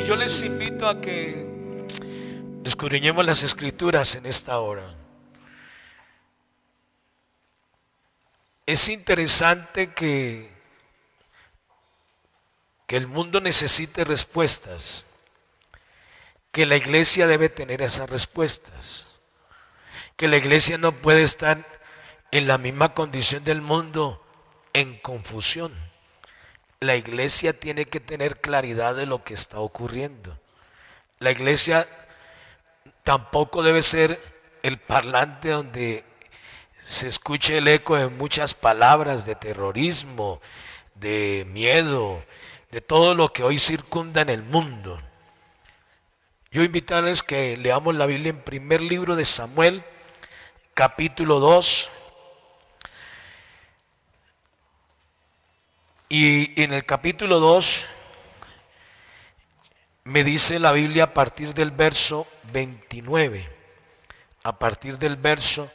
yo les invito a que escudriñemos las Escrituras en esta hora. Es interesante que el mundo necesite respuestas, que la iglesia debe tener esas respuestas, que la iglesia no puede estar en la misma condición del mundo, en confusión. La iglesia tiene que tener claridad de lo que está ocurriendo. La iglesia tampoco debe ser el parlante donde se escuche el eco de muchas palabras de terrorismo, de miedo, de todo lo que hoy circunda en el mundo. Yo invitarles que leamos la Biblia en primer libro de Samuel, capítulo 2. Y en el capítulo 2 me dice la Biblia a partir del verso 29. A partir del verso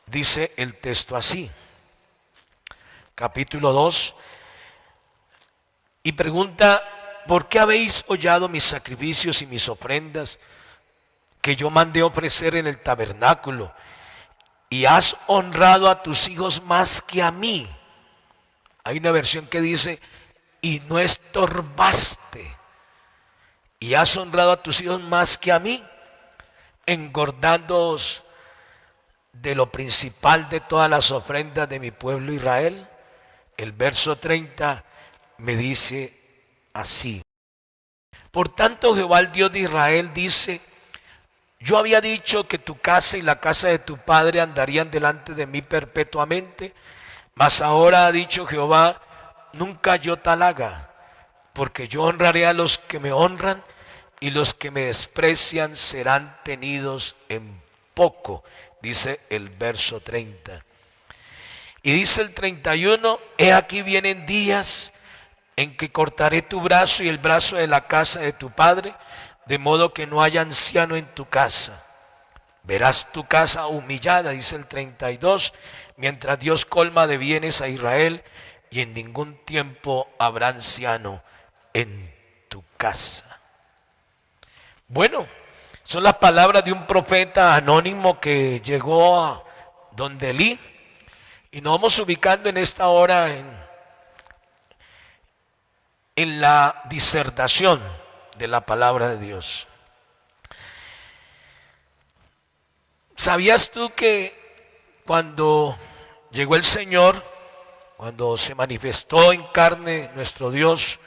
dice el texto así. Capítulo 2. Y pregunta: ¿por qué habéis hollado mis sacrificios y mis ofrendas que yo mandé ofrecer en el tabernáculo? Y has honrado a tus hijos más que a mí. Hay una versión que dice: y no estorbaste. Y has honrado a tus hijos más que a mí, engordándoos de lo principal de todas las ofrendas de mi pueblo Israel. El verso 30 me dice así: por tanto, Jehová, el Dios de Israel, dice: yo había dicho que tu casa y la casa de tu padre andarían delante de mí perpetuamente, mas ahora ha dicho Jehová: nunca yo tal haga, porque yo honraré a los que me honran, y los que me desprecian serán tenidos en poco, dice el verso 30. Y dice el 31: he aquí vienen días en que cortaré tu brazo y el brazo de la casa de tu padre, de modo que no haya anciano en tu casa. Verás tu casa humillada, dice el 32, mientras Dios colma de bienes a Israel, y en ningún tiempo habrá anciano en tu casa. Bueno, son las palabras de un profeta anónimo que llegó a donde Elí, y nos vamos ubicando en esta hora en la disertación de la palabra de Dios. ¿Sabías tú que cuando llegó el Señor, cuando se manifestó en carne nuestro Dios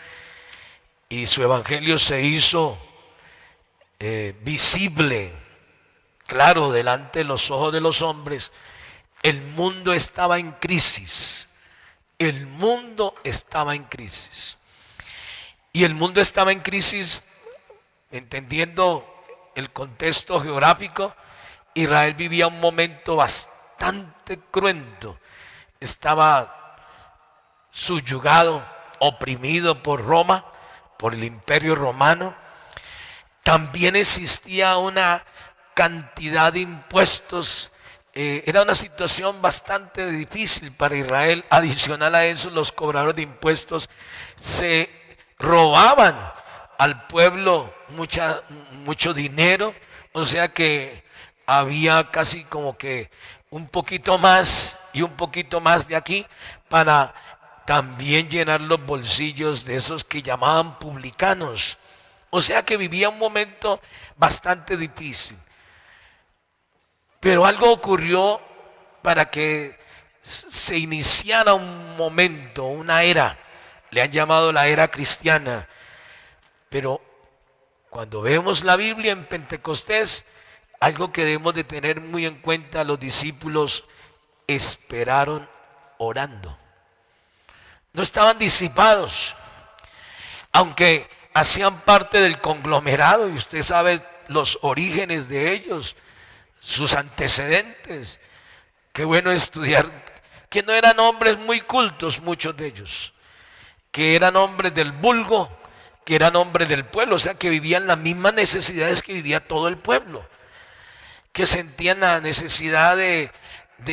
y su evangelio se hizo visible, claro, delante de los ojos de los hombres, el mundo estaba en crisis? El mundo estaba en crisis. Y el mundo estaba en crisis, entendiendo el contexto geográfico. Israel vivía un momento bastante cruento. Estaba subyugado, oprimido por Roma, por el imperio romano. También existía una cantidad de impuestos. Era una situación bastante difícil para Israel. Adicional a eso, los cobradores de impuestos se robaban al pueblo mucho dinero, o sea que había casi como que un poquito más y un poquito más de aquí para también llenar los bolsillos de esos que llamaban publicanos. O sea que vivía un momento bastante difícil. Pero algo ocurrió para que se iniciara un momento, una era. Le han llamado la era cristiana. Pero cuando vemos la Biblia en Pentecostés, algo que debemos de tener muy en cuenta: los discípulos esperaron orando. No estaban disipados, aunque hacían parte del conglomerado, y usted sabe los orígenes de ellos, sus antecedentes. Qué bueno estudiar, que no eran hombres muy cultos muchos de ellos, que eran hombres del vulgo, que eran hombres del pueblo, o sea que vivían las mismas necesidades que vivía todo el pueblo, que sentían la necesidad de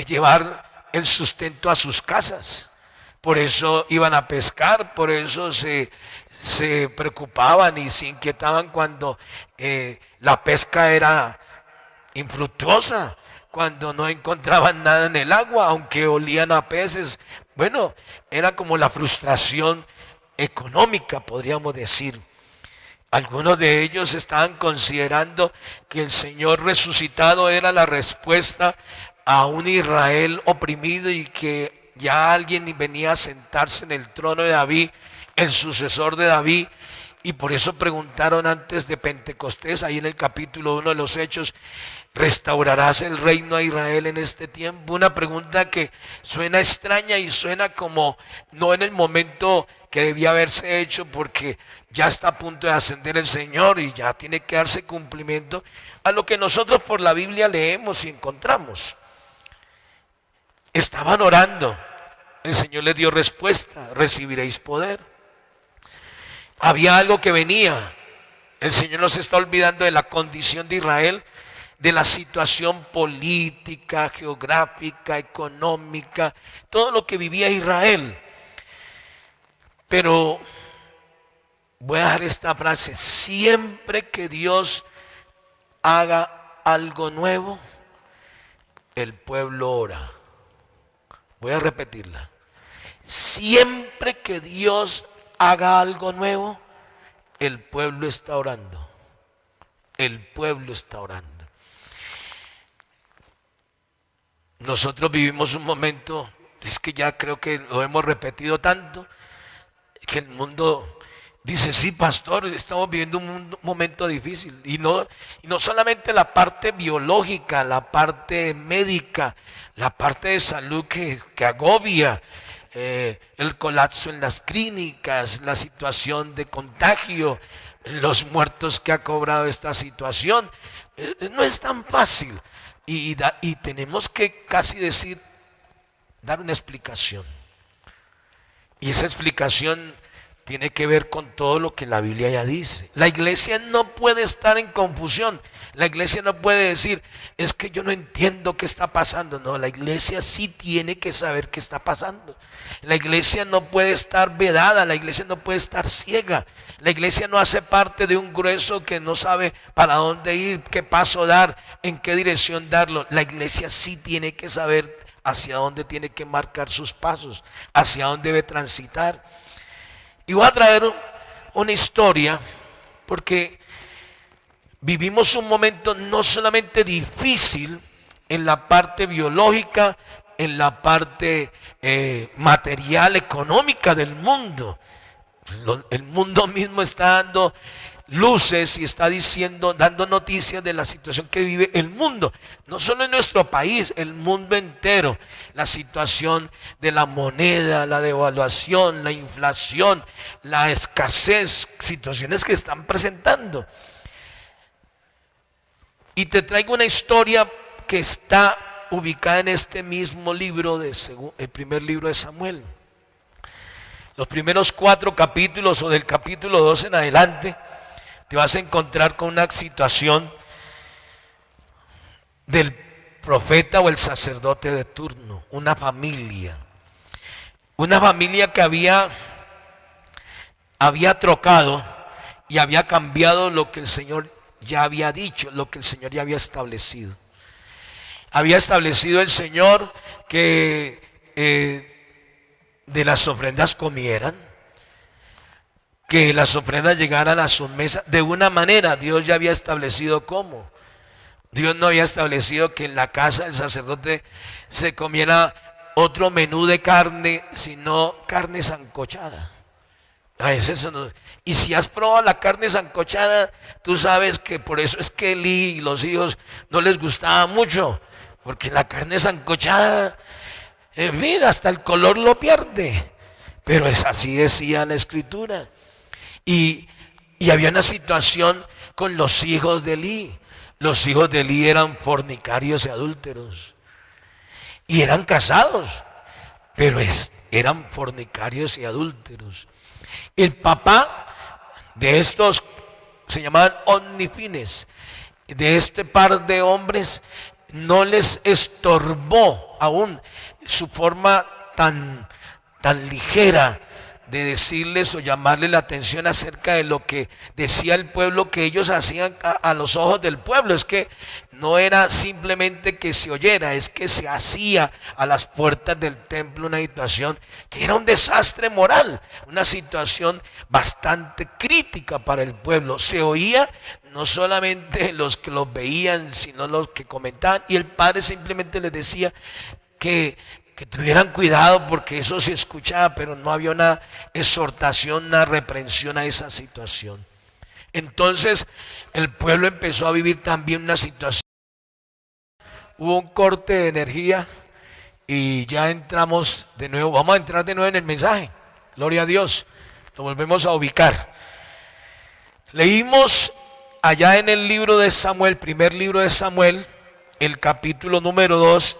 llevar el sustento a sus casas. por eso iban a pescar, por eso se preocupaban y se inquietaban cuando la pesca era infructuosa, cuando no encontraban nada en el agua, aunque olían a peces. Bueno, era como la frustración económica, podríamos decir. Algunos de ellos estaban considerando que el Señor resucitado era la respuesta a un Israel oprimido y que ya alguien venía a sentarse en el trono de David, el sucesor de David. Y por eso preguntaron antes de Pentecostés, ahí en el capítulo 1 de los Hechos: ¿restaurarás el reino a Israel en este tiempo? Una pregunta que suena extraña y suena como no en el momento que debía haberse hecho, porque ya está a punto de ascender el Señor y ya tiene que darse cumplimiento a lo que nosotros por la Biblia leemos y encontramos. Estaban orando, el Señor les dio respuesta: recibiréis poder. Había algo que venía. El Señor no se está olvidando de la condición de Israel, de la situación política, geográfica, económica, todo lo que vivía Israel. Pero voy a dejar esta frase: siempre que Dios haga algo nuevo, el pueblo ora. Voy a repetirla: siempre que Dios haga algo nuevo, el pueblo está orando. El pueblo está orando. Nosotros vivimos un momento, es que ya creo que lo hemos repetido tanto, que el mundo dice: sí, pastor, estamos viviendo un momento difícil. Y no solamente la parte biológica, la parte médica, la parte de salud que agobia, el colapso en las clínicas, la situación de contagio, los muertos que ha cobrado esta situación. No es tan fácil. Y tenemos que casi dar una explicación. Y esa explicación tiene que ver con todo lo que la Biblia ya dice. La iglesia no puede estar en confusión. La iglesia no puede decir: es que yo no entiendo qué está pasando. No, la iglesia sí tiene que saber qué está pasando. La iglesia no puede estar vedada, la iglesia no puede estar ciega. La iglesia no hace parte de un grueso que no sabe para dónde ir, qué paso dar, en qué dirección darlo. La iglesia sí tiene que saber hacia dónde tiene que marcar sus pasos, hacia dónde debe transitar. Y voy a traer una historia, porque vivimos un momento no solamente difícil en la parte biológica, en la parte material, económica del mundo. El mundo mismo está dando luces y está dando noticias de la situación que vive el mundo, no solo en nuestro país, el mundo entero. La situación de la moneda, la devaluación, la inflación, la escasez, situaciones que están presentando. Y te traigo una historia que está ubicada en este mismo libro, el primer libro de Samuel. Los primeros 4 capítulos, o del capítulo 2 en adelante, te vas a encontrar con una situación del profeta o el sacerdote de turno, una familia que había trocado y había cambiado lo que el Señor ya había dicho, lo que el Señor ya había establecido. Había establecido el Señor que de las ofrendas comieran, que las ofrendas llegaran a su mesa de una manera. Dios ya había establecido cómo. Dios no había establecido que en la casa del sacerdote se comiera otro menú de carne, sino carne sancochada. Eso no. Y si has probado la carne sancochada, tú sabes que por eso es que Eli y los hijos no les gustaba mucho, porque la carne sancochada, en fin, hasta el color lo pierde. Pero es así, decía la Escritura. Y había una situación con los hijos de Eli. Los hijos de Eli eran fornicarios y adúlteros. Y eran casados, pero eran fornicarios y adúlteros. El papá de estos se llamaban omnifines. De este par de hombres no les estorbó aún su forma tan tan ligera de decirles o llamarles la atención acerca de lo que decía el pueblo que ellos hacían a los ojos del pueblo. Es que no era simplemente que se oyera, es que se hacía a las puertas del templo una situación que era un desastre moral, una situación bastante crítica para el pueblo. Se oía no solamente los que los veían, sino los que comentaban, y el padre simplemente les decía que tuvieran cuidado porque eso se escuchaba, pero no había una exhortación, una reprensión a esa situación. Entonces el pueblo empezó a vivir también una situación. Hubo un corte de energía y ya entramos de nuevo, vamos a entrar de nuevo en el mensaje. Gloria a Dios, lo volvemos a ubicar. Leímos allá en el libro de Samuel, primer libro de Samuel, el capítulo número 2,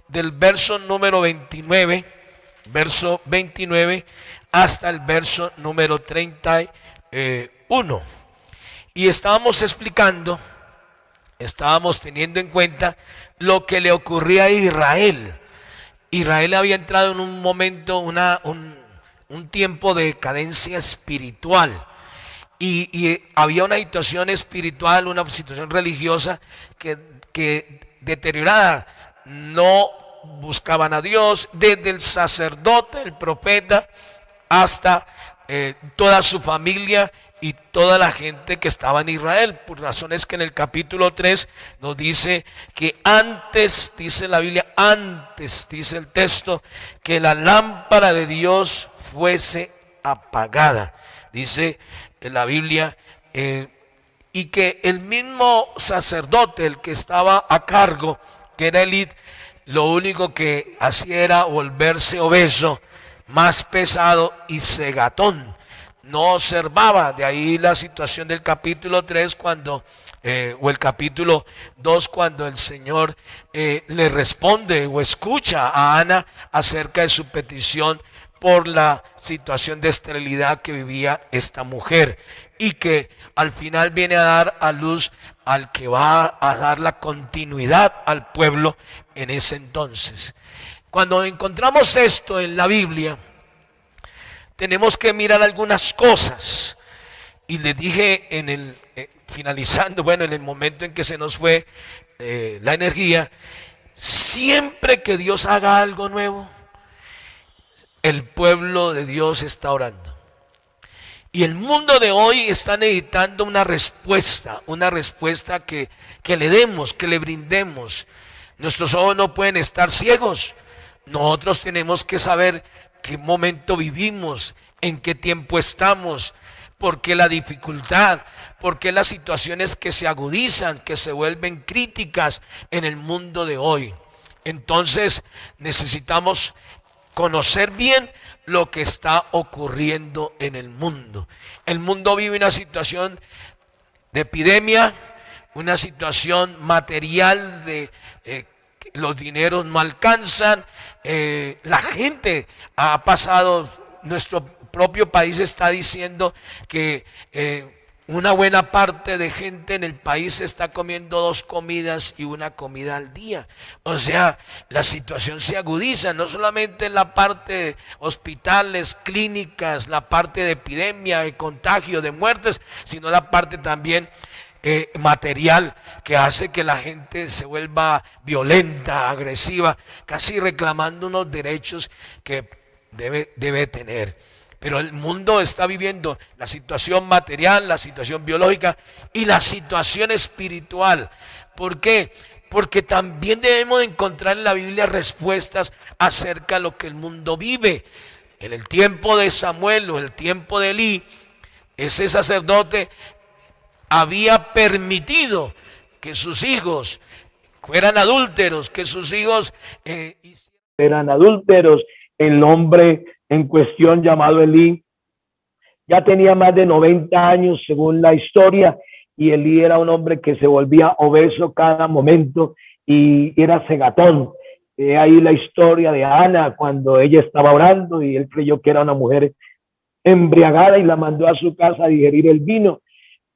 del verso número 29, verso 29 hasta el verso número 31. Y estábamos explicando, estábamos teniendo en cuenta lo que le ocurría a Israel. Israel había entrado en un momento, un tiempo de decadencia espiritual. Y había una situación espiritual, una situación religiosa que deteriorada. No buscaban a Dios, desde el sacerdote, el profeta, hasta toda su familia y toda la gente que estaba en Israel, por razones que en el capítulo 3 nos dice que antes, dice la Biblia, antes, dice el texto, que la lámpara de Dios fuese apagada, dice la Biblia, y que el mismo sacerdote, el que estaba a cargo, que era Elí, lo único que hacía era volverse obeso, más pesado y cegatón. No observaba. De ahí la situación del capítulo 3 cuando, o el capítulo 2, cuando el Señor le responde o escucha a Ana acerca de su petición por la situación de esterilidad que vivía esta mujer, y que al final viene a dar a luz al que va a dar la continuidad al pueblo en ese entonces. Cuando encontramos esto en la Biblia, tenemos que mirar algunas cosas. Y les dije en el finalizando, bueno, en el momento en que se nos fue la energía, siempre que Dios haga algo nuevo, el pueblo de Dios está orando. Y el mundo de hoy está necesitando una respuesta que le demos, que le brindemos. Nuestros ojos no pueden estar ciegos. Nosotros tenemos que saber qué momento vivimos, en qué tiempo estamos, por qué la dificultad, por qué las situaciones que se agudizan, que se vuelven críticas en el mundo de hoy. Entonces necesitamos conocer bien lo que está ocurriendo en el mundo. El mundo vive una situación de epidemia, una situación material de los dineros no alcanzan, la gente ha pasado, nuestro propio país está diciendo que una buena parte de gente en el país está comiendo 2 comidas y 1 comida al día. O sea, la situación se agudiza, no solamente en la parte de hospitales, clínicas, la parte de epidemia, de contagio, de muertes, sino la parte también material, que hace que la gente se vuelva violenta, agresiva, casi reclamando unos derechos que debe tener. Pero el mundo está viviendo la situación material, la situación biológica y la situación espiritual. ¿Por qué? Porque también debemos encontrar en la Biblia respuestas acerca de lo que el mundo vive. En el tiempo de Samuel o el tiempo de Elí, ese sacerdote había permitido que sus hijos fueran adúlteros, que sus hijos eran adúlteros. El hombre en cuestión, llamado Elí, ya tenía más de 90 años según la historia, y Elí era un hombre que se volvía obeso cada momento y era cegatón. Ahí la historia de Ana, cuando ella estaba orando y él creyó que era una mujer embriagada y la mandó a su casa a digerir el vino.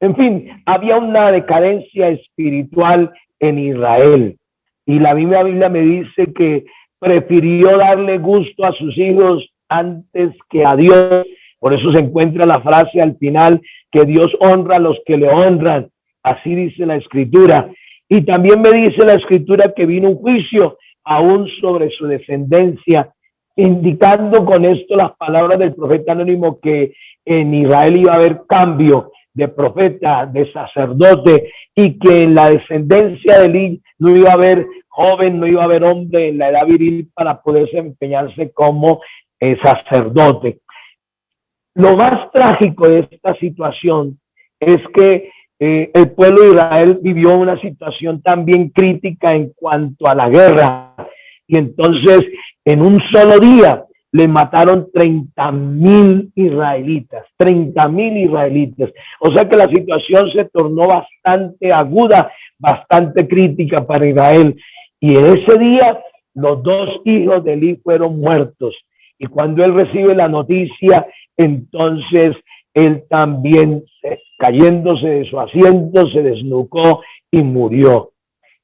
En fin, había una decadencia espiritual en Israel, y la misma Biblia me dice que prefirió darle gusto a sus hijos antes que a Dios. Por eso se encuentra la frase al final, que Dios honra a los que le honran. Así dice la Escritura. Y también me dice la Escritura que vino un juicio aún sobre su descendencia, indicando con esto las palabras del profeta anónimo, que en Israel iba a haber cambio de profeta, de sacerdote, y que en la descendencia de Eli no iba a haber joven, no iba a haber hombre en la edad viril para poder desempeñarse como sacerdote. Lo más trágico de esta situación es que el pueblo de Israel vivió una situación también crítica en cuanto a la guerra, y entonces en un solo día le mataron 30,000 israelitas, 30,000 israelitas. O sea que la situación se tornó bastante aguda, bastante crítica para Israel. Y en ese día los dos hijos de Eli fueron muertos. Y cuando él recibe la noticia, entonces él también, cayéndose de su asiento, se desnucó y murió.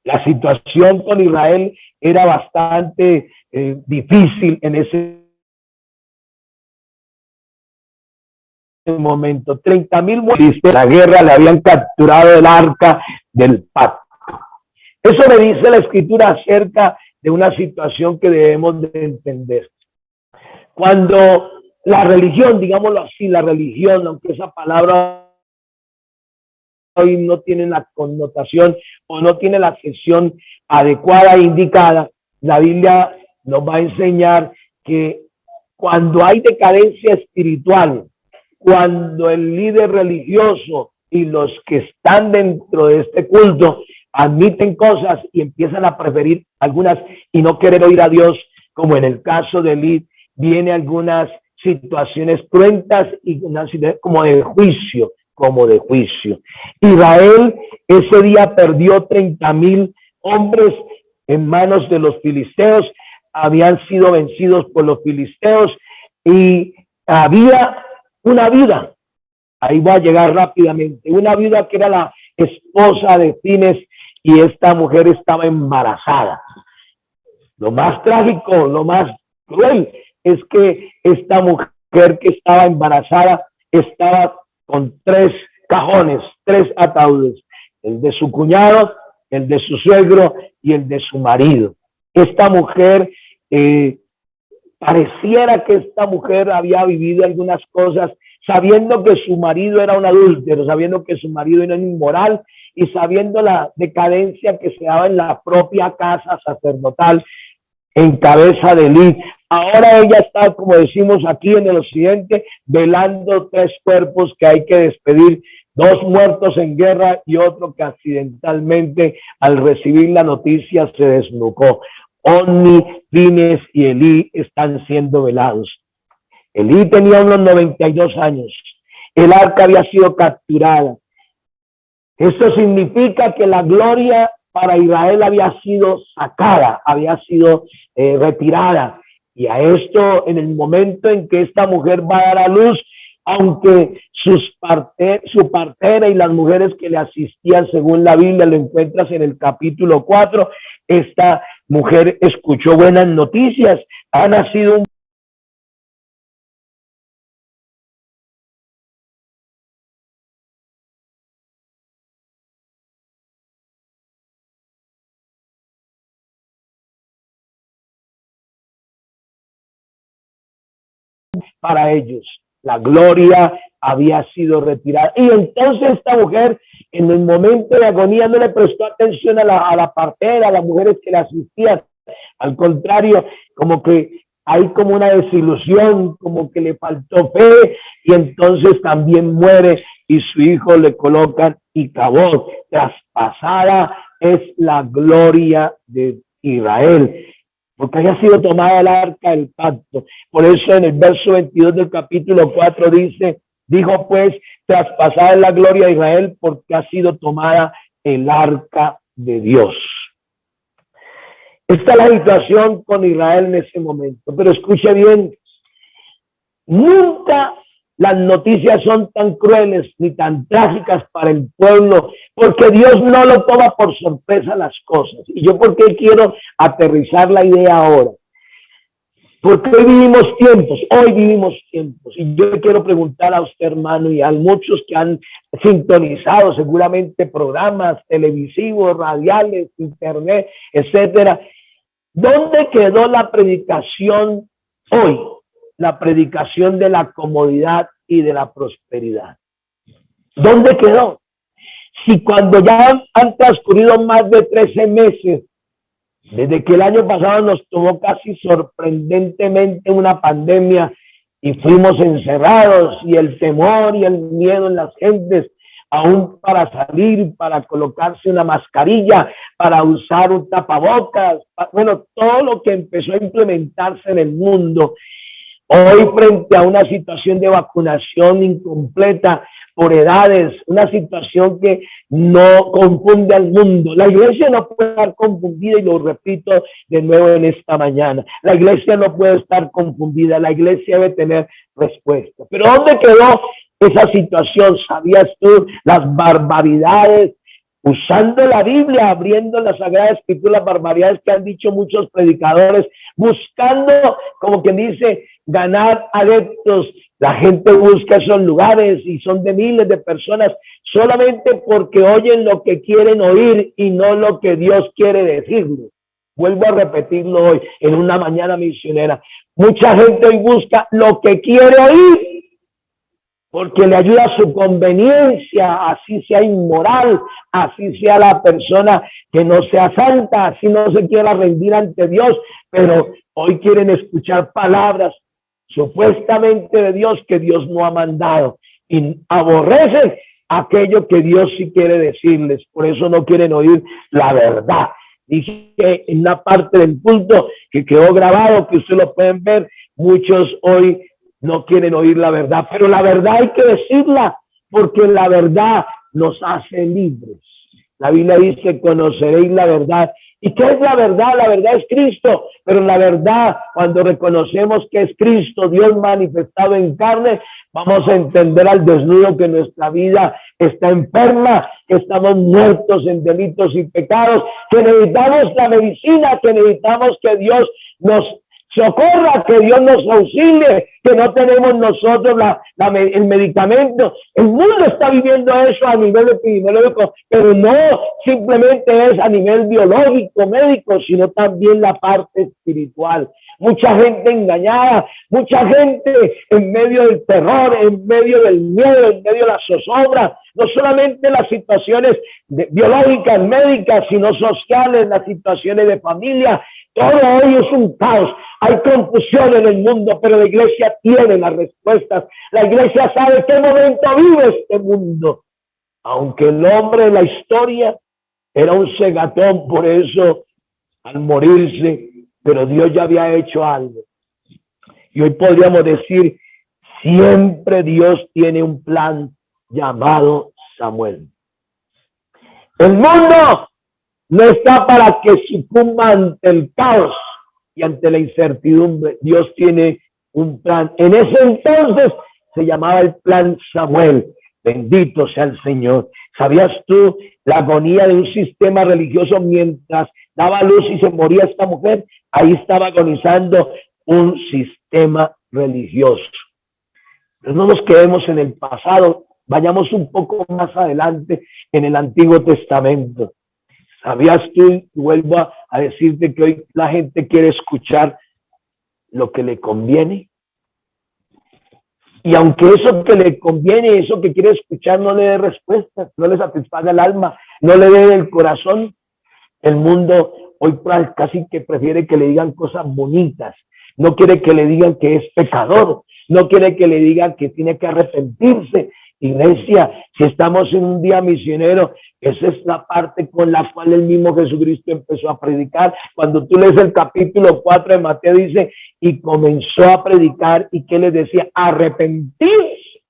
La situación con Israel era bastante difícil en ese momento. 30,000 muertos. La guerra, le habían capturado el arca del pacto. Eso le dice la Escritura acerca de una situación que debemos de entender. Cuando la religión, digámoslo así, la religión, aunque esa palabra hoy no tiene la connotación o no tiene la acepción adecuada e indicada, la Biblia nos va a enseñar que cuando hay decadencia espiritual, cuando el líder religioso y los que están dentro de este culto admiten cosas y empiezan a preferir algunas y no querer oír a Dios, como en el caso de Eli, viene algunas situaciones cruentas y una situación como de juicio. Israel ese día perdió 30,000 hombres en manos de los filisteos, habían sido vencidos por los filisteos, y había una viuda, ahí voy a llegar rápidamente, una viuda que era la esposa de Fines, y esta mujer estaba embarazada. Lo más trágico, lo más cruel, es que esta mujer que estaba embarazada estaba con 3 cajones, 3 ataúdes, el de su cuñado, el de su suegro y el de su marido. Esta mujer, pareciera que esta mujer había vivido algunas cosas sabiendo que su marido era un adúltero, sabiendo que su marido era un inmoral, y sabiendo la decadencia que se daba en la propia casa sacerdotal en cabeza de Eli. Ahora ella está, como decimos aquí en el occidente, velando 3 cuerpos que hay que despedir, 2 muertos en guerra y otro que accidentalmente al recibir la noticia se desnucó. Ofni, Fines y Eli están siendo velados. Eli tenía unos 92 años. El arca había sido capturada. Esto significa que la gloria para Israel había sido sacada, había sido retirada. Y a esto, en el momento en que esta mujer va a dar a luz, aunque su partera y las mujeres que le asistían, según la Biblia, lo encuentras en el capítulo 4, esta mujer escuchó buenas noticias. Ha nacido un para ellos. La gloria había sido retirada. Y entonces esta mujer, en el momento de agonía, no le prestó atención a la partera, a las mujeres que le asistían. Al contrario, como que hay como una desilusión, como que le faltó fe, y entonces también muere, y su hijo le colocan Icabod. Traspasada es la gloria de Israel, porque haya sido tomada el arca del pacto. Por eso en el verso 22 del capítulo 4 dice, dijo pues, traspasada es la gloria de Israel, porque ha sido tomada el arca de Dios. Esta es la situación con Israel en ese momento. Pero escuche bien, nunca las noticias son tan crueles ni tan trágicas para el pueblo, porque Dios no lo toma por sorpresa las cosas. Y yo, ¿por qué quiero aterrizar la idea ahora? Porque hoy vivimos tiempos. Y yo le quiero preguntar a usted, hermano, y a muchos que han sintonizado seguramente programas televisivos, radiales, internet, etcétera. ¿Dónde quedó la predicación hoy? La predicación de la comodidad y de la prosperidad. ¿Dónde quedó? Si cuando ya han transcurrido más de 13 meses, desde que el año pasado nos tomó casi sorprendentemente una pandemia y fuimos encerrados, y el temor y el miedo en las gentes, aún para salir, para colocarse una mascarilla, para usar un tapabocas, bueno, todo lo que empezó a implementarse en el mundo. Hoy, frente a una situación de vacunación incompleta por edades, una situación que no confunde al mundo. La iglesia no puede estar confundida, y lo repito de nuevo en esta mañana. La iglesia no puede estar confundida, la iglesia debe tener respuesta. Pero ¿dónde quedó esa situación? ¿Sabías tú las barbaridades? Usando la Biblia, abriendo la Sagrada Escritura, las barbaridades que han dicho muchos predicadores, buscando, como quien dice, ganar adeptos. La gente busca esos lugares y son de miles de personas solamente porque oyen lo que quieren oír y no lo que Dios quiere decirles. Vuelvo a repetirlo hoy en una mañana misionera. Mucha gente hoy busca lo que quiere oír porque le ayuda a su conveniencia, así sea inmoral, así sea la persona que no sea santa, así no se quiera rendir ante Dios, pero hoy quieren escuchar palabras supuestamente de Dios que Dios no ha mandado, y aborrecen aquello que Dios sí quiere decirles. Por eso no quieren oír la verdad. Dije en una parte del culto que quedó grabado, que ustedes lo pueden ver, muchos hoy no quieren oír la verdad, pero la verdad hay que decirla, porque la verdad nos hace libres. La Biblia dice: conoceréis la verdad. ¿Y qué es la verdad? La verdad es Cristo, pero la verdad, cuando reconocemos que es Cristo, Dios manifestado en carne, vamos a entender al desnudo que nuestra vida está enferma, que estamos muertos en delitos y pecados, que necesitamos la medicina, que necesitamos que Dios nos socorra, que Dios nos auxilie, que no tenemos nosotros el medicamento. El mundo está viviendo eso a nivel epidemiológico, pero no simplemente es a nivel biológico, médico, sino también la parte espiritual. Mucha gente engañada, mucha gente en medio del terror, en medio del miedo, en medio de la zozobra, no solamente las situaciones biológicas, médicas, sino sociales, las situaciones de familia. Todo hoy es un caos, hay confusión en el mundo, pero la iglesia tiene las respuestas. La iglesia sabe qué momento vive este mundo. Aunque el hombre de la historia era un cegatón, por eso al morirse, pero Dios ya había hecho algo. Y hoy podríamos decir, siempre Dios tiene un plan llamado Samuel. El mundo no está para que sucumba ante el caos y ante la incertidumbre. Dios tiene un plan. En ese entonces se llamaba el plan Samuel. Bendito sea el Señor. ¿Sabías tú la agonía de un sistema religioso mientras daba luz y se moría esta mujer? Ahí estaba agonizando un sistema religioso. Pero no nos quedemos en el pasado, vayamos un poco más adelante en el Antiguo Testamento. ¿Sabías tú? Vuelvo a decirte que hoy la gente quiere escuchar lo que le conviene. Y aunque eso que le conviene, eso que quiere escuchar no le dé respuesta, no le satisfaga el alma, no le dé el corazón, el mundo hoy casi que prefiere que le digan cosas bonitas. No quiere que le digan que es pecador, no quiere que le digan que tiene que arrepentirse. Iglesia, si estamos en un día misionero, esa es la parte con la cual el mismo Jesucristo empezó a predicar. Cuando tú lees el capítulo 4 de Mateo, dice, y comenzó a predicar, ¿y qué les decía? Arrepentirse.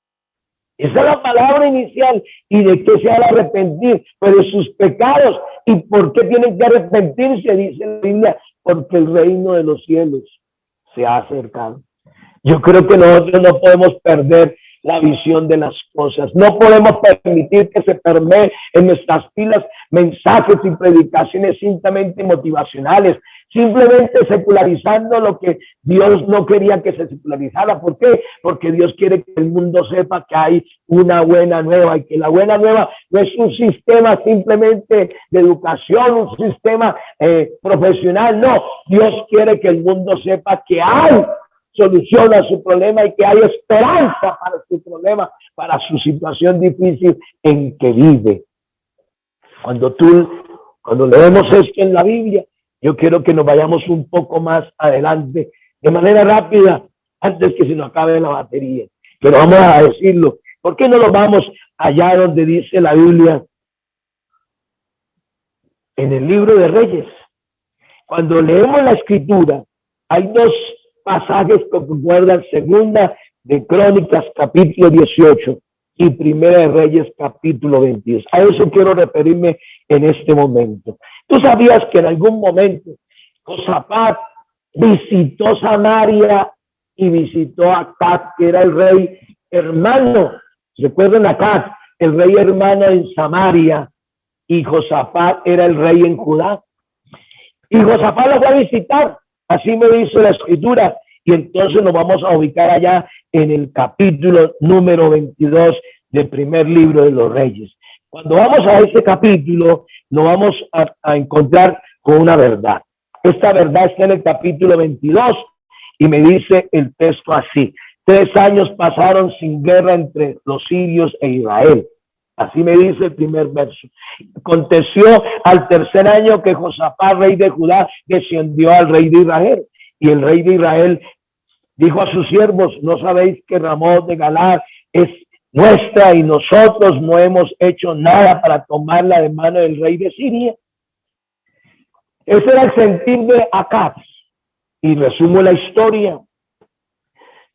Esa es la palabra inicial. ¿Y de qué se ha de arrepentir? Pues de sus pecados. ¿Y por qué tienen que arrepentirse? Dice la Biblia, porque el reino de los cielos se ha acercado. Yo creo que nosotros no podemos perder la visión de las cosas. No podemos permitir que se permee en nuestras filas mensajes y predicaciones simplemente motivacionales, simplemente secularizando lo que Dios no quería que se secularizara. ¿Por qué? Porque Dios quiere que el mundo sepa que hay una buena nueva y que la buena nueva no es un sistema simplemente de educación, un sistema profesional. No, Dios quiere que el mundo sepa que hay solución a su problema y que hay esperanza para su problema, para su situación difícil en que vive. Cuando leemos esto en la Biblia, yo quiero que nos vayamos un poco más adelante, de manera rápida, antes que se nos acabe la batería. Pero vamos a decirlo. ¿Por qué no nos vamos allá donde dice la Biblia? En el libro de Reyes. Cuando leemos la Escritura, hay dos pasajes que concuerdan, segunda de Crónicas, capítulo 18, y primera de Reyes, capítulo 22. A eso quiero referirme en este momento. ¿Tú sabías que en algún momento Josafat visitó Samaria y visitó a Acab, que era el rey hermano? ¿Recuerdan a Acab, el rey hermano en Samaria, y Josafat era el rey en Judá? Y Josafat lo fue a visitar, así me dice la Escritura, y entonces nos vamos a ubicar allá en el capítulo número 22 del primer libro de los Reyes. Cuando vamos a ese capítulo, nos vamos a encontrar con una verdad. Esta verdad está en el capítulo 22 y me dice el texto así: 3 años pasaron sin guerra entre los sirios e Israel. Así me dice el primer verso. Aconteció al 3er año que Josafat, rey de Judá, descendió al rey de Israel. Y el rey de Israel dijo a sus siervos: ¿no sabéis que Ramot de Galaad es nuestra y nosotros no hemos hecho nada para tomarla de mano del rey de Siria? Ese era el sentir de Acab. Y resumo la historia.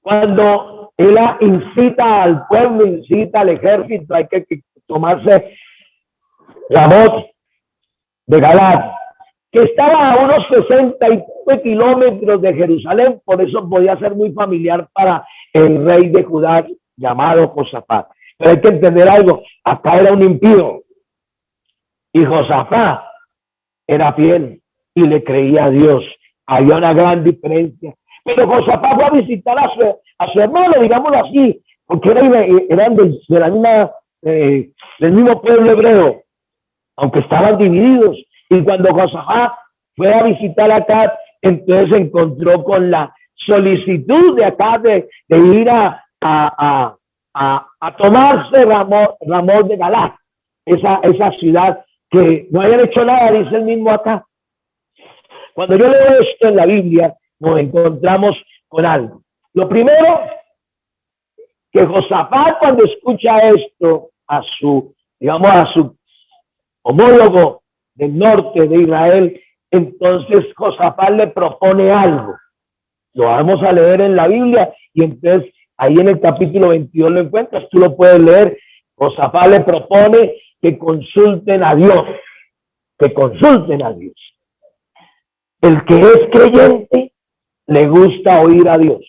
Cuando él incita al pueblo, incita al ejército, hay que tomarse Ramot de Galaad, que estaba a unos 69 kilómetros de Jerusalén, por eso podía ser muy familiar para el rey de Judá llamado Josafat. Pero hay que entender algo: acá era un impío y Josafat era fiel y le creía a Dios. Había una gran diferencia. Pero Josafat fue a visitar a su hermano, digámoslo así, porque eran del mismo pueblo hebreo, aunque estaban divididos. Y cuando Josafat fue a visitar a Acab, entonces se encontró con la solicitud de Acab de ir a tomarse Ramot de Galaad, esa ciudad que no hayan hecho nada, dice el mismo Acab. Cuando yo leo esto en la Biblia, nos encontramos con algo. Lo primero, que Josafat, cuando escucha esto a su homólogo del norte de Israel, entonces Josafat le propone algo. Lo vamos a leer en la Biblia y entonces ahí en el capítulo 22 lo encuentras, tú lo puedes leer. Josafat le propone que consulten a Dios, que consulten a Dios. El que es creyente le gusta oír a Dios.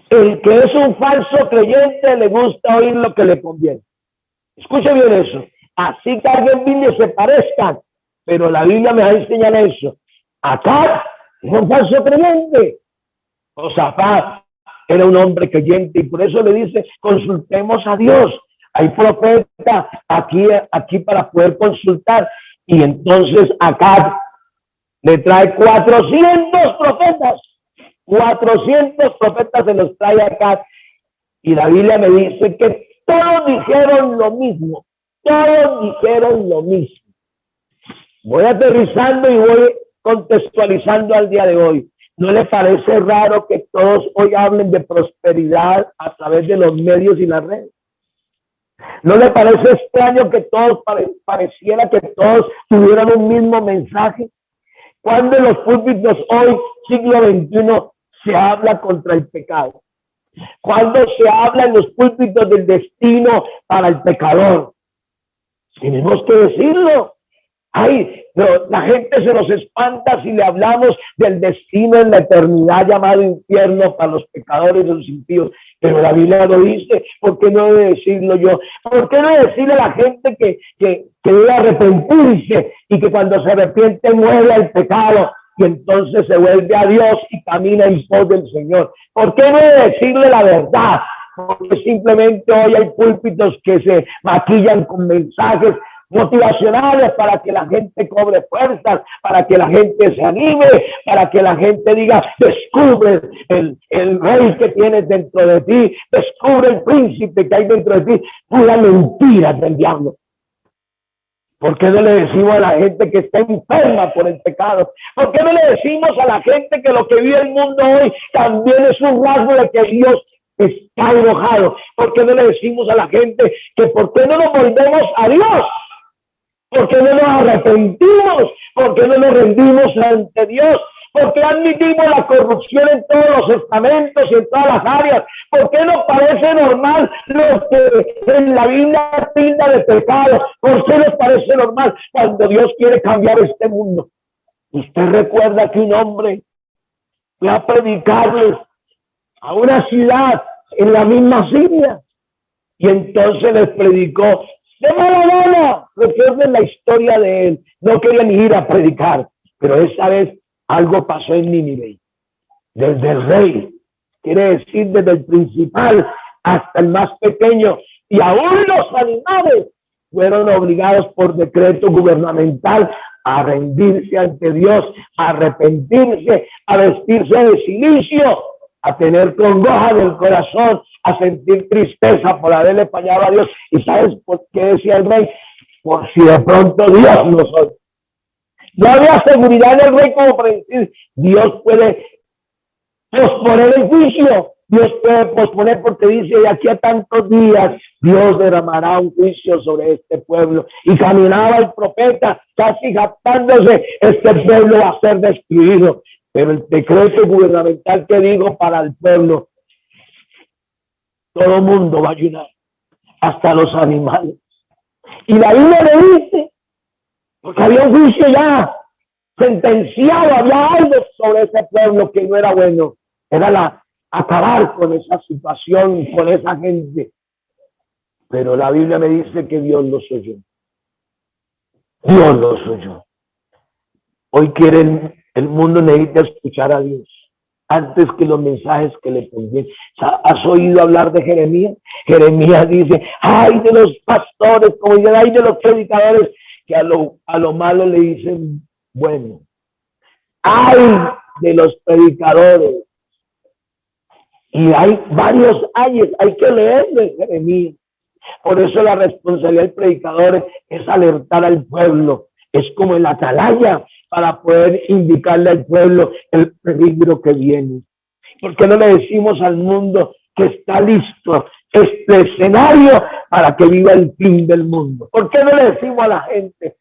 El que es un falso creyente le gusta oír lo que le conviene. Escuche bien eso. Así que alguien vino se parezcan, pero la Biblia me va a enseñar eso. Acá es un falso creyente. Josafat era un hombre creyente y por eso le dice: consultemos a Dios. Hay profeta aquí para poder consultar. Y entonces acá le trae 400 profetas. 400 profetas se los trae acá. Y la Biblia me dice que todos dijeron lo mismo. Todos dijeron lo mismo. Voy aterrizando y voy contextualizando al día de hoy. ¿No le parece raro que todos hoy hablen de prosperidad a través de los medios y las redes? ¿No le parece extraño que todos pareciera que todos tuvieran un mismo mensaje? Cuando en los púlpitos hoy, siglo XXI, se habla contra el pecado. Cuando se habla en los púlpitos del destino para el pecador. Tenemos que decirlo. Ay, pero la gente se nos espanta si le hablamos del destino en la eternidad llamado infierno para los pecadores y los impíos. Pero la Biblia lo dice. ¿Por qué no debe decirlo yo? ¿Por qué no decirle a la gente que debe arrepentirse y que cuando se arrepiente muere el pecado? y entonces se vuelve a Dios y camina en pos del Señor. ¿Por qué no decirle la verdad? Porque simplemente hoy hay púlpitos que se maquillan con mensajes motivacionales para que la gente cobre fuerzas, para que la gente se anime, para que la gente diga, descubre el rey que tienes dentro de ti, descubre el príncipe que hay dentro de ti. Pura mentira del diablo. ¿Por qué no le decimos a la gente que está enferma por el pecado? ¿Por qué no le decimos a la gente que lo que vive el mundo hoy también es un rasgo de que Dios está enojado? ¿Por qué no le decimos a la gente que por qué no nos volvemos a Dios? ¿Por qué no nos arrepentimos? ¿Por qué no nos rendimos ante Dios? ¿Por qué admitimos la corrupción en todos los estamentos y en todas las áreas? ¿Por qué nos parece normal lo que en la Biblia tilda de pecado? ¿Por qué nos parece normal cuando Dios quiere cambiar este mundo? Usted recuerda que un hombre fue a predicarles a una ciudad en la misma Siria y entonces les predicó de mala gana. Recuerden la historia de él. No querían ir a predicar, pero esa vez algo pasó en Nínive. Desde el rey, quiere decir desde el principal hasta el más pequeño, y aún los animales fueron obligados por decreto gubernamental a rendirse ante Dios, a arrepentirse, a vestirse de silicio, a tener congoja del corazón, a sentir tristeza por haberle fallado a Dios. ¿Y sabes por qué decía el rey? Por si de pronto Dios no soy. No había seguridad en el rey como para decir, Dios puede posponer el juicio. Dios puede posponer porque dice, de aquí a tantos días Dios derramará un juicio sobre este pueblo. Y caminaba el profeta casi jactándose, este pueblo va a ser destruido. Pero el decreto gubernamental que digo para el pueblo, todo el mundo va a ayunar, hasta los animales. Y la Biblia le dice, porque había un juicio ya sentenciado, había algo sobre ese pueblo que no era bueno, era acabar con esa situación, con esa gente. Pero la Biblia me dice que Dios los oyó. Dios los oyó. Hoy el mundo necesita escuchar a Dios antes que los mensajes que le convienen. ¿Has oído hablar de Jeremías? Jeremías dice, ay de los pastores, como dice, ay de los predicadores que a lo malo le dicen bueno. Ay de los predicadores. Y hay varios ayes, hay que leer de Jeremías. Por eso la responsabilidad del predicador es alertar al pueblo. Es como el atalaya para poder indicarle al pueblo el peligro que viene. ¿Por qué no le decimos al mundo que está listo este escenario para que viva el fin del mundo? ¿Por qué no le decimos a la gente,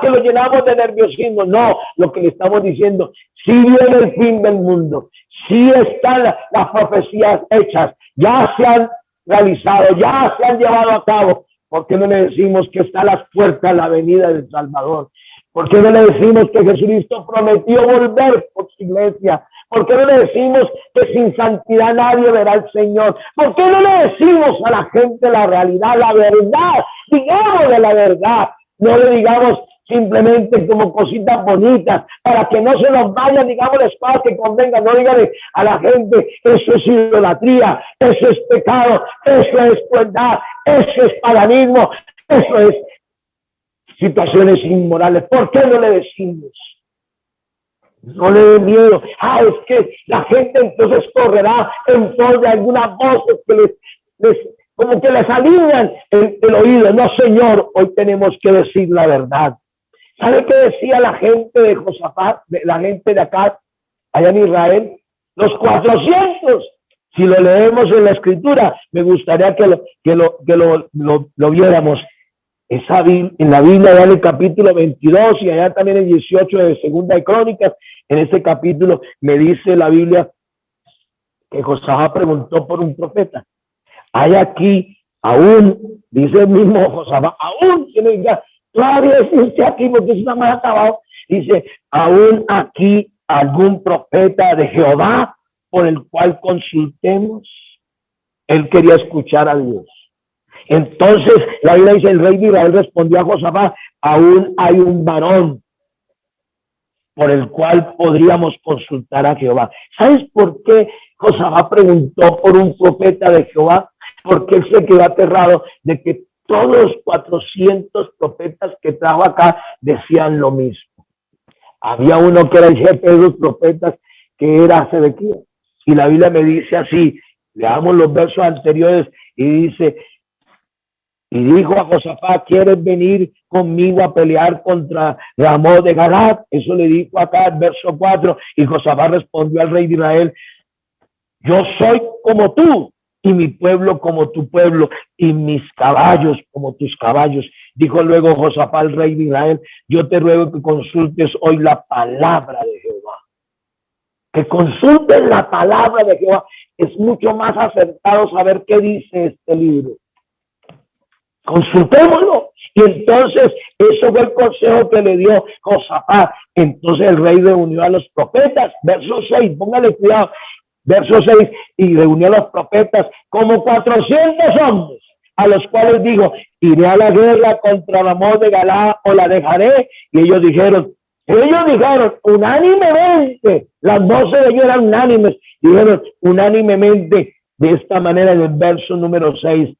que lo llenamos de nerviosismo? No, lo que le estamos diciendo, sí viene el fin del mundo, sí están las profecías hechas, ya se han realizado, ya se han llevado a cabo. ¿Por qué no le decimos que está a las puertas la venida del Salvador? ¿Por qué no le decimos que Jesucristo prometió volver por su iglesia? ¿Por qué no le decimos que sin santidad nadie verá al Señor? ¿Por qué no le decimos a la gente la realidad, la verdad? Digámosle la verdad, no le digamos simplemente como cositas bonitas, para que no se nos vayan, digamos, las cosas que convengan. No díganle a la gente, eso es idolatría, eso es pecado, eso es crueldad, eso es paganismo, eso es situaciones inmorales. ¿Por qué no le decimos? No le dé miedo. Es que la gente entonces correrá en pos de algunas voces que como que les alinean el oído. No, Señor, hoy tenemos que decir la verdad. ¿Sabe qué decía la gente de Josafat, la gente de acá, allá en Israel? Los 400. Si lo leemos en la Escritura, me gustaría que lo viéramos. En la Biblia, en el capítulo 22 y allá también el 18 de Segunda de Crónicas, en ese capítulo me dice la Biblia que Josafat preguntó por un profeta. Hay aquí, aún, dice el mismo Josafat, aún, todavía existe aquí, porque eso no me ha acabado. Dice, aún aquí algún profeta de Jehová por el cual consultemos. Él quería escuchar a Dios. Entonces, la Biblia dice, el rey de Israel respondió a Josafat, aún hay un varón por el cual podríamos consultar a Jehová. ¿Sabes por qué Josafat preguntó por un profeta de Jehová? Porque él se quedó aterrado de que todos los 400 profetas que trajo acá decían lo mismo. Había uno que era el jefe de los profetas, que era Sedequías. Y la Biblia me dice así, leamos los versos anteriores, y dice, y dijo a Josafat, ¿quieres venir conmigo a pelear contra Ramón de Galaad? Eso le dijo acá el verso 4, y Josafat respondió al rey de Israel, yo soy como tú, y mi pueblo como tu pueblo, y mis caballos como tus caballos. Dijo luego Josafat al rey de Israel, yo te ruego que consultes hoy la palabra de Jehová. Que consultes la palabra de Jehová. Es mucho más acertado saber qué dice este libro. Consultémoslo. Y entonces, eso fue el consejo que le dio Josafat. Entonces el rey reunió a los profetas. Verso 6, póngale cuidado. Verso 6, y reunió a los profetas como 400 hombres, a los cuales dijo, iré a la guerra contra Ramón de Galaad o la dejaré. Y ellos dijeron unánimemente, las voces de ellos eran unánimes, dijeron unánimemente de esta manera en el verso número 6,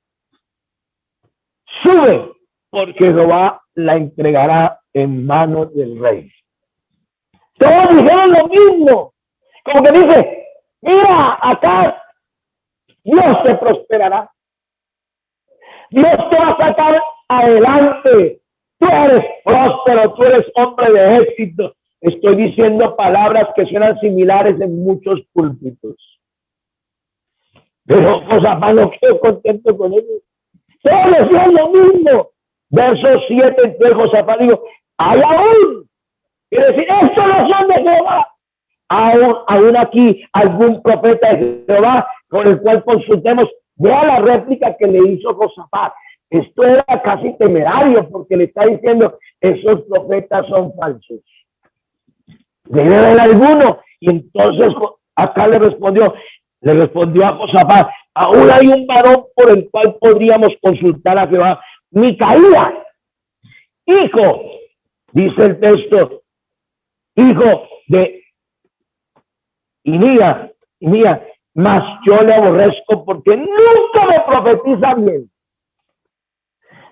sube, porque Jehová la entregará en manos del rey. Todos dijeron lo mismo, como que dice, mira, acá Dios te prosperará. Dios te va a sacar adelante. Tú eres próspero, tú eres hombre de éxito. Estoy diciendo palabras que suenan similares en muchos púlpitos. Pero Josafat no quedó contento con ellos. Todos decían lo mismo. Verso 7, entonces Josafat dijo, hay aún. Quiere decir, estos no son de Jehová. Aún aquí algún profeta de Jehová con el cual consultemos. Vea la réplica que le hizo Josafat. Esto era casi temerario porque le está diciendo, esos profetas son falsos. Debe haber alguno. Y entonces acá le respondió a Josafat, aún hay un varón por el cual podríamos consultar a Jehová. Micaías, hijo, dice el texto, hijo de Inías, mas yo le aborrezco porque nunca me profetiza bien.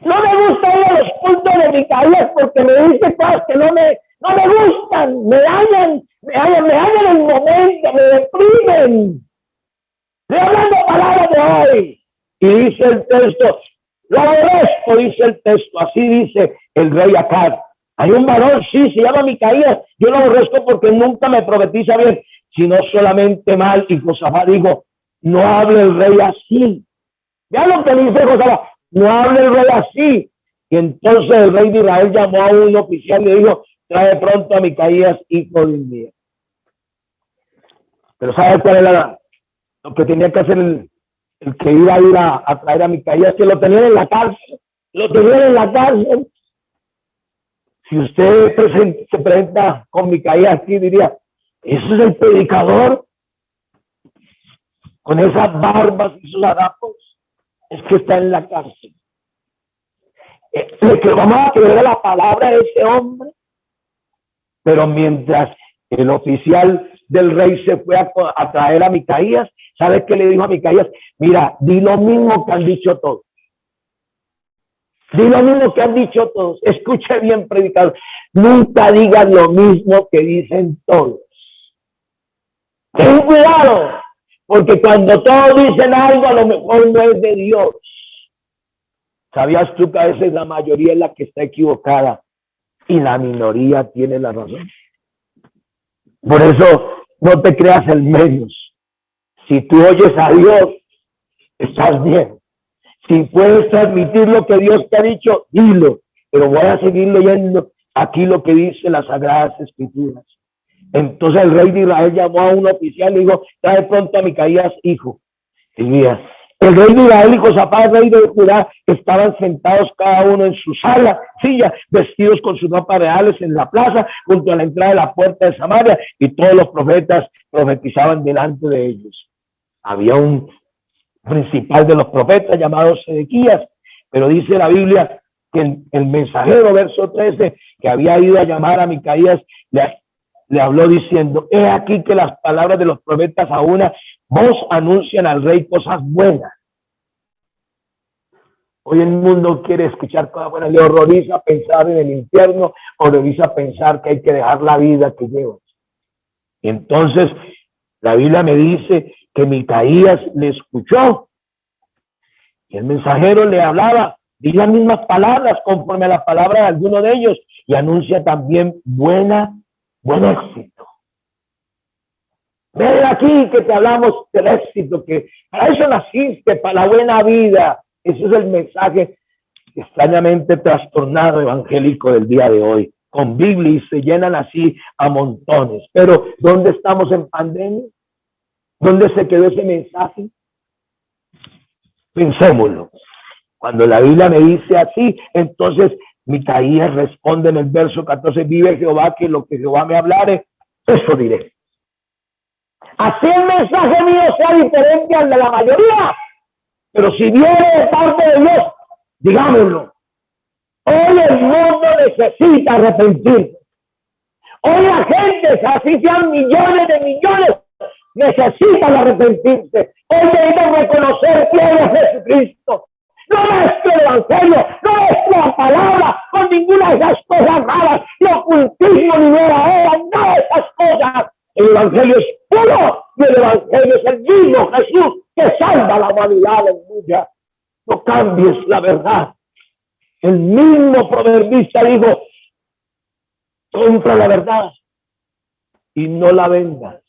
No me gusta ir a los cultos de Micaías porque me dice cosas que no me gustan, me dañan el momento, me deprimen. Estoy hablando palabras de hoy. Y dice el texto, lo aborrezco, dice el texto, así dice el rey Acab. Hay un varón, sí, se llama Micaías, yo lo aborrezco porque nunca me profetiza bien, sino solamente mal. Y Josafat dijo, no hable el rey así. Vean lo que dice Josafat, no hable el rey así. Y entonces el rey de Israel llamó a un oficial y le dijo, trae pronto a Micaías, hijo de Inías. Pero ¿sabe cuál era lo que tenía que hacer el que iba a ir a traer a Micaías? Que lo tenían en la cárcel. Si usted se presenta con Micaías aquí, diría, ¿eso es el predicador? Con esas barbas y sus harapos. Es que está en la cárcel. Le que vamos a creer a la palabra de ese hombre. Pero mientras el oficial del rey se fue a traer a Micaías, ¿sabes qué le dijo a Micaías? Mira, di lo mismo que han dicho todos. Di lo mismo que han dicho todos. Escuche bien, predicador. Nunca digan lo mismo que dicen todos. Ten cuidado, porque cuando todos dicen algo, a lo mejor no es de Dios. ¿Sabías tú que a veces la mayoría es la que está equivocada y la minoría tiene la razón? Por eso no te creas el menos. Si tú oyes a Dios, estás bien. Si puedes transmitir lo que Dios te ha dicho, dilo. Pero voy a seguir leyendo aquí lo que dice las Sagradas Escrituras. Entonces el rey de Israel llamó a un oficial y dijo, trae pronto a Micaías, hijo de Inías. El rey de Israel y Josafat, rey de Judá, estaban sentados cada uno en su silla, vestidos con sus ropas reales en la plaza, junto a la entrada de la puerta de Samaria, y todos los profetas profetizaban delante de ellos. Había un principal de los profetas llamado Sedequías, pero dice la Biblia que el mensajero, verso 13, que había ido a llamar a Micaías, le habló diciendo: he aquí que las palabras de los profetas a una voz anuncian al rey cosas buenas. Hoy el mundo quiere escuchar cosas buenas, le horroriza pensar en el infierno, horroriza pensar que hay que dejar la vida que lleva. Y entonces la Biblia me dice que Micaías le escuchó y el mensajero le hablaba, dice las mismas palabras conforme a las palabras de alguno de ellos y anuncia también buen éxito. Ven aquí que te hablamos del éxito, que para eso naciste, para la buena vida. Ese es el mensaje extrañamente trastornado evangélico del día de hoy. Con Biblia y se llenan así a montones. Pero ¿dónde estamos en pandemia? ¿Dónde se quedó ese mensaje? Pensémoslo. Cuando la Biblia me dice así, entonces Micaías responde en el verso 14: vive Jehová, que lo que Jehová me hablare, eso diré. Así el mensaje mío sea diferente al de la mayoría, pero si viene de parte de Dios, digámoslo. Hoy el mundo necesita arrepentirse. Hoy la gente, así sean millones de millones, necesitan arrepentirse. Hoy debemos reconocer quién es Jesucristo. No es el evangelio, no es la palabra, con ninguna de esas cosas malas, ni ocultismo, ni nueva era, nada de esas cosas. El evangelio es puro y el evangelio es el mismo Jesús que salva a la humanidad, aleluya. No cambies la verdad. El mismo proverbista dijo: compra la verdad y no la vendas.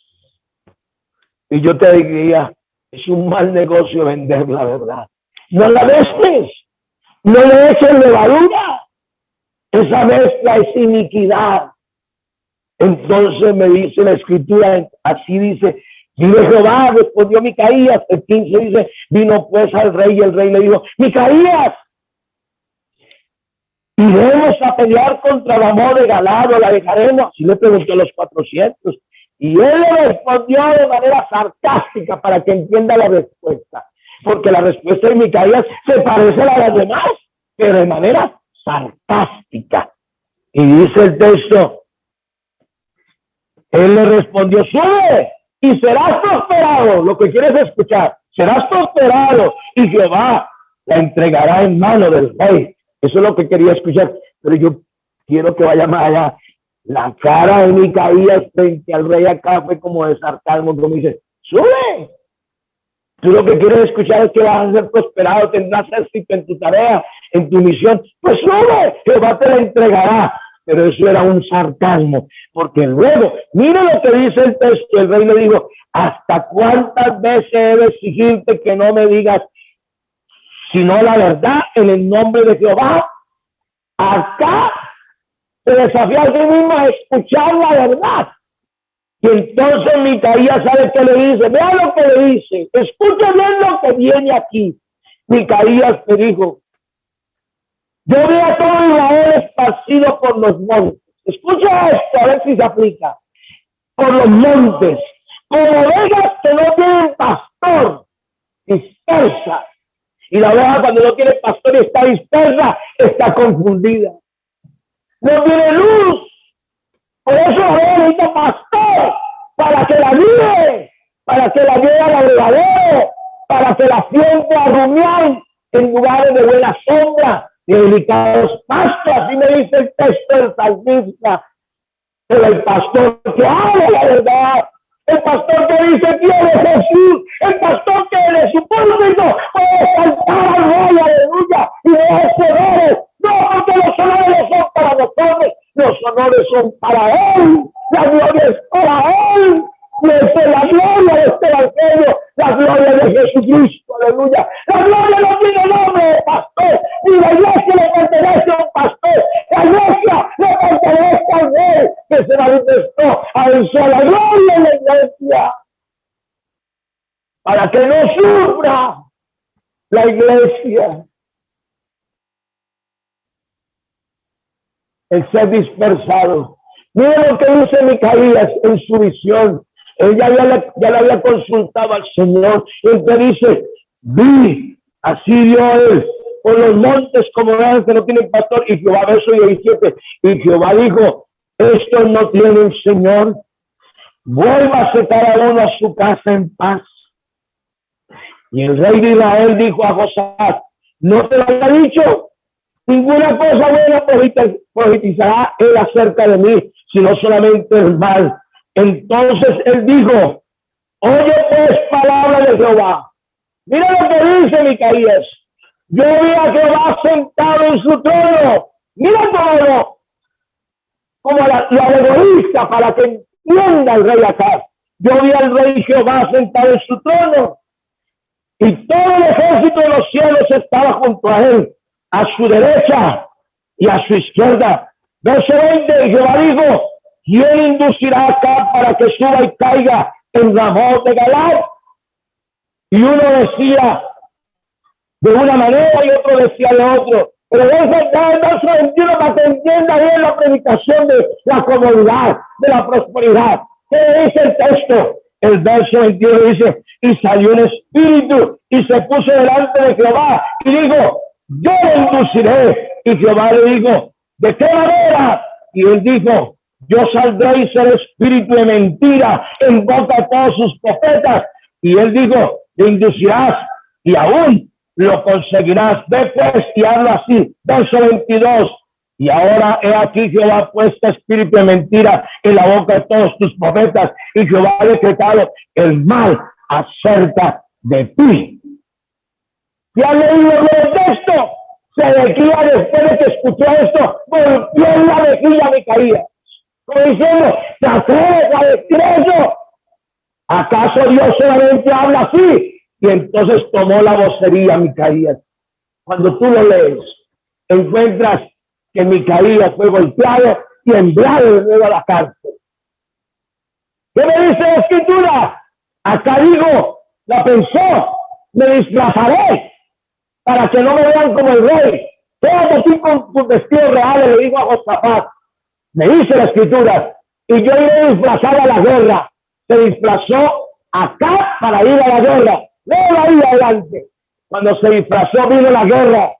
Y yo te diría, es un mal negocio vender la verdad. No la mezcles, no le eches levadura. Esa mezcla es iniquidad. Entonces me dice la escritura, así dice: vive Jehová, respondió Micaías. El 15 dice: vino pues al rey y el rey le dijo: Micaías, iremos a pelear contra Ramón de Galado, la dejaremos. Así le preguntó a los 400. Y él le respondió de manera sarcástica para que entienda la respuesta. Porque la respuesta de Micaías se parece a la de las demás, pero de manera sarcástica. Y dice el texto: él le respondió: sube y serás prosperado. Lo que quieres escuchar: serás prosperado y Jehová la entregará en mano del rey. Eso es lo que quería escuchar. Pero yo quiero que vaya más allá. La cara de Micaías frente al rey acá fue como de sarcasmo, como dice: sube. Tú lo que quieres escuchar es que vas a ser prosperado, tendrás éxito en tu tarea, en tu misión. Pues sube, Jehová te la entregará. Pero eso era un sarcasmo, porque luego, mire lo que dice el texto. El rey le dijo: ¿hasta cuántas veces he de exigirte que no me digas sino la verdad en el nombre de Jehová? Acá se desafía a sí mismo a escuchar la verdad. Y entonces Micaías, ¿sabe qué le dice? Vea lo que le dice. Escucha bien lo que viene aquí. Micaías le dijo: yo vi a todo Israel esparcido por los montes. Escucha esto, a ver si se aplica. Por los montes, como ovejas que no tienen pastor, dispersas. Y la oveja, cuando no tiene pastor y está dispersa, está confundida. No tiene luz. Por eso la oveja necesita pastor, para que la guíe, para que la lleve al abrevadero, para que la siente a rumiar en lugares de buena sombra, de delicados pastos. Así me dice el texto del salmista. Pero el pastor que habla la verdad, el pastor que dice quién es Jesús, el pastor que de su púlpito puede saltar al rey, aleluya, y de honores. No, porque los honores son para nosotros, los honores son para él, la gloria es para él. Desde la gloria de este evangelio, la gloria de Jesucristo, aleluya. La gloria no tiene nombre de pastor, ni la iglesia le pertenece a un pastor, la iglesia le pertenece al rey que se manifestó a él sola. La gloria de la iglesia, para que no sufra la iglesia el ser dispersado. Mira lo que dice Micaías en su visión. Ella ya le había consultado al Señor. Él te dice: vi, así vio él, por los montes como vean que no tienen pastor. Y Jehová, verso 17, y Jehová dijo: estos no tienen Señor. Vuélvase cada uno a su casa en paz. Y el rey de Israel dijo a Josafat, ¿no te lo había dicho? Ninguna cosa buena profetizará él acerca de mí, sino solamente el mal. Entonces él dijo, oye pues palabra de Jehová. Mira lo que dice Micaías. Yo vi a Jehová sentado en su trono. Mira todo como la alegoría para que entienda el rey acá. Yo vi al rey Jehová sentado en su trono y todo el ejército de los cielos estaba junto a él, a su derecha y a su izquierda. Verso 20, Jehová dijo, ¿quién inducirá acá para que suba y caiga en Ramot de Galaad? Y uno decía de una manera y otro decía de otro. Pero eso da el verso 21 para que entienda bien la predicación de la comodidad, de la prosperidad. ¿Qué dice el texto? El verso 21 dice, y salió un espíritu y se puso delante de Jehová y dijo, yo le induciré. Y Jehová le dijo, ¿de qué manera? Y él dijo, yo saldré y seré espíritu de mentira en boca de todos sus profetas. Y él dijo, le inducirás y aún lo conseguirás. Ve pues y habla así. Verso 22. Y ahora he aquí Jehová ha puesto espíritu de mentira en la boca de todos tus profetas y Jehová ha decretado el mal acerca de ti. ¿Y ha leído el texto? Sedequías, después de que escuchó esto, golpeó en la mejilla me caía. Como diciendo, ¿te atreves a decir eso? ¿Acaso Dios solamente habla así? Y entonces tomó la vocería Micaías. Cuando tú lo lees, encuentras que Micaías fue golpeado y enviado de nuevo a la cárcel. ¿Qué me dice la escritura? Acá digo, la pensó, me disfrazaré para que no me vean como el rey. Quédate aquí con tus vestidos reales, le digo a Josafat. Me dice la escritura, y yo iré disfrazado a la guerra. Se disfrazó acá para ir a la guerra. Luego ahí adelante. Cuando se disfrazó vino la guerra,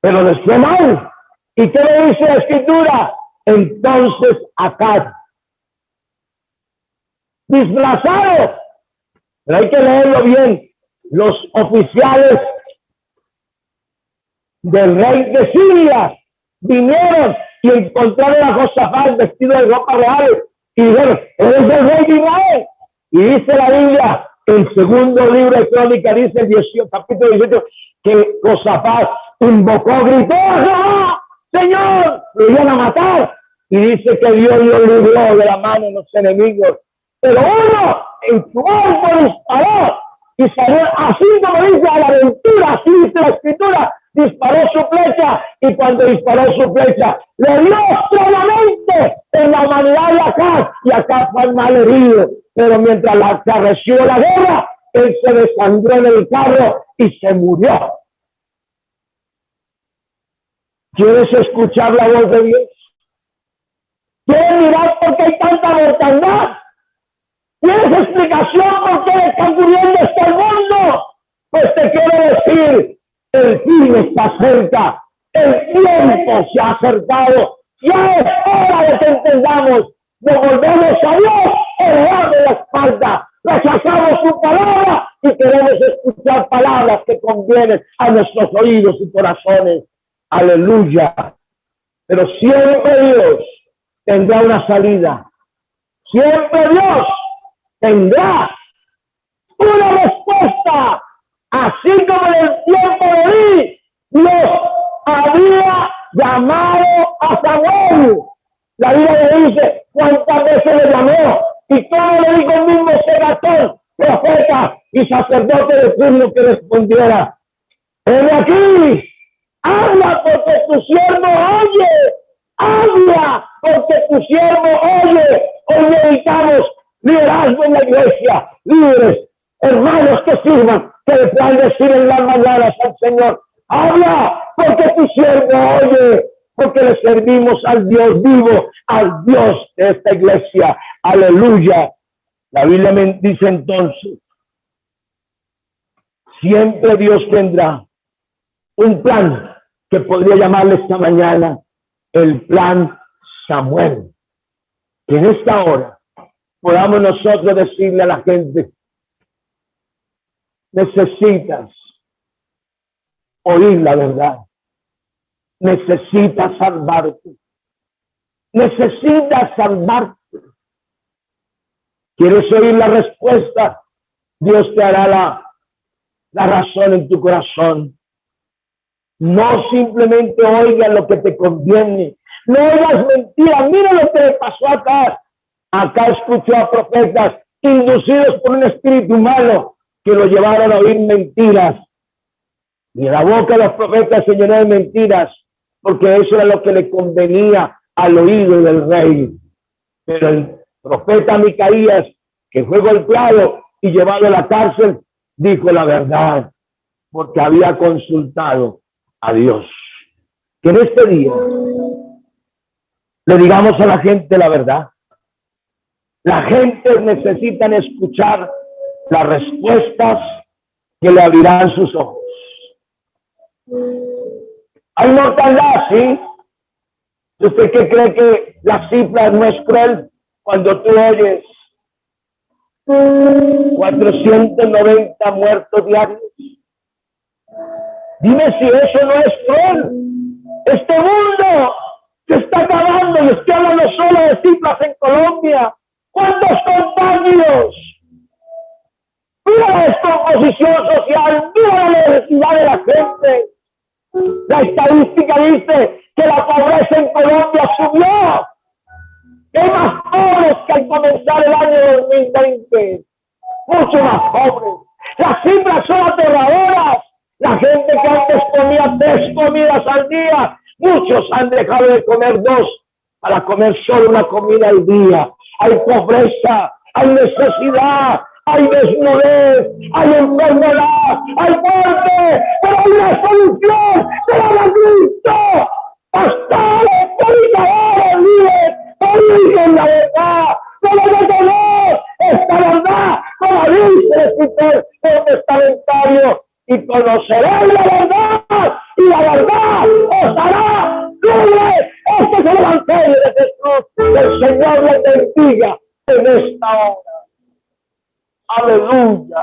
pero les fue mal. ¿Y qué le dice la escritura? Entonces acá, disfrazado, pero hay que leerlo bien. Los oficiales del rey de Siria vinieron y encontraron a Josafat vestido de ropa real y dijeron, eres el rey de Israel. Y dice la Biblia, el segundo libro de Crónicas, dice el 18, capítulo 18, que Josafat invocó, gritó, ¡ah, Señor! Lo iban a matar. Y dice que Dios lo libró de la mano de los enemigos. Pero uno en su arco disparó y salió así como dice a la aventura, así dice la escritura, disparó su flecha y cuando disparó su flecha le dio solamente en la humanidad de Acaz y Acaz fue mal herido. Pero mientras se arreció la guerra, él se desangró en el carro y se murió. ¿Quieres escuchar la voz de Dios? ¿Quieres mirar por qué hay tanta mortandad? ¿Tienes explicación por qué está muriendo este mundo? Pues te quiero decir, el fin está cerca, el tiempo se ha acercado, ya es hora de que entendamos, devolvemos a Dios el lado de la espalda, rechazamos su palabra y queremos escuchar palabras que convienen a nuestros oídos y corazones. Aleluya. Pero siempre Dios tendrá una salida. Siempre Dios tendrá una respuesta. Así como en el tiempo de David, Dios había llamado a Samuel. La Biblia le dice cuántas veces le llamó y todo le dijo el mismo Segatón, profeta y sacerdote de turno que respondiera. Ven aquí. Habla porque tu siervo oye. Habla porque tu siervo oye. Hoy necesitamos liderazgo en la iglesia. Líderes, hermanos que sirvan, que le puedan decir en las mañanas al Señor. Habla porque tu siervo oye. Porque le servimos al Dios vivo, al Dios de esta iglesia. Aleluya. La Biblia me dice entonces, siempre Dios tendrá un plan que podría llamarle esta mañana el plan Samuel. Que en esta hora podamos nosotros decirle a la gente: necesitas oír la verdad, necesitas salvarte, necesitas salvarte. ¿Quieres oír la respuesta? Dios te hará la razón en tu corazón. No simplemente oigas lo que te conviene, no oigas mentiras. Mira lo que le pasó acá. Acá escuchó a profetas inducidos por un espíritu malo que lo llevaron a oír mentiras. Y la boca de los profetas se llenó de mentiras, porque eso era lo que le convenía al oído del rey. Pero el profeta Micaías, que fue golpeado y llevado a la cárcel, dijo la verdad, porque había consultado a Dios. Que en este día le digamos a la gente la verdad. La gente necesita escuchar las respuestas que le abrirán sus ojos. Hay mortandad, ¿sí? ¿Usted qué cree que la cifra no es cruel cuando tú oyes 490 muertos diarios? Dime si eso no es cruel. Este mundo se está acabando, y estoy hablando solo de cifras en Colombia. ¿Cuántos contagios? Mira la descomposición social, mira la necesidad de la gente. La estadística dice que la pobreza en Colombia subió. Hay más pobres que al comenzar el año 2020. Mucho más pobres. Las cifras son aterradoras. La gente que antes comía 3 comidas al día, muchos han dejado de comer 2 para comer solo una comida al día. Hay pobreza, hay necesidad, hay desnudez, hay enfermedad, hay muerte, pero hay una solución. ¡Pero Cristo! Pastores, predicadores, líderes, oigan la verdad, pero de tener esta verdad, como dice el escritor del testamentario, y conoceréis la verdad, y la verdad os hará libre. Este es el evangelio de Jesús. El Señor les bendiga en esta hora. Aleluya.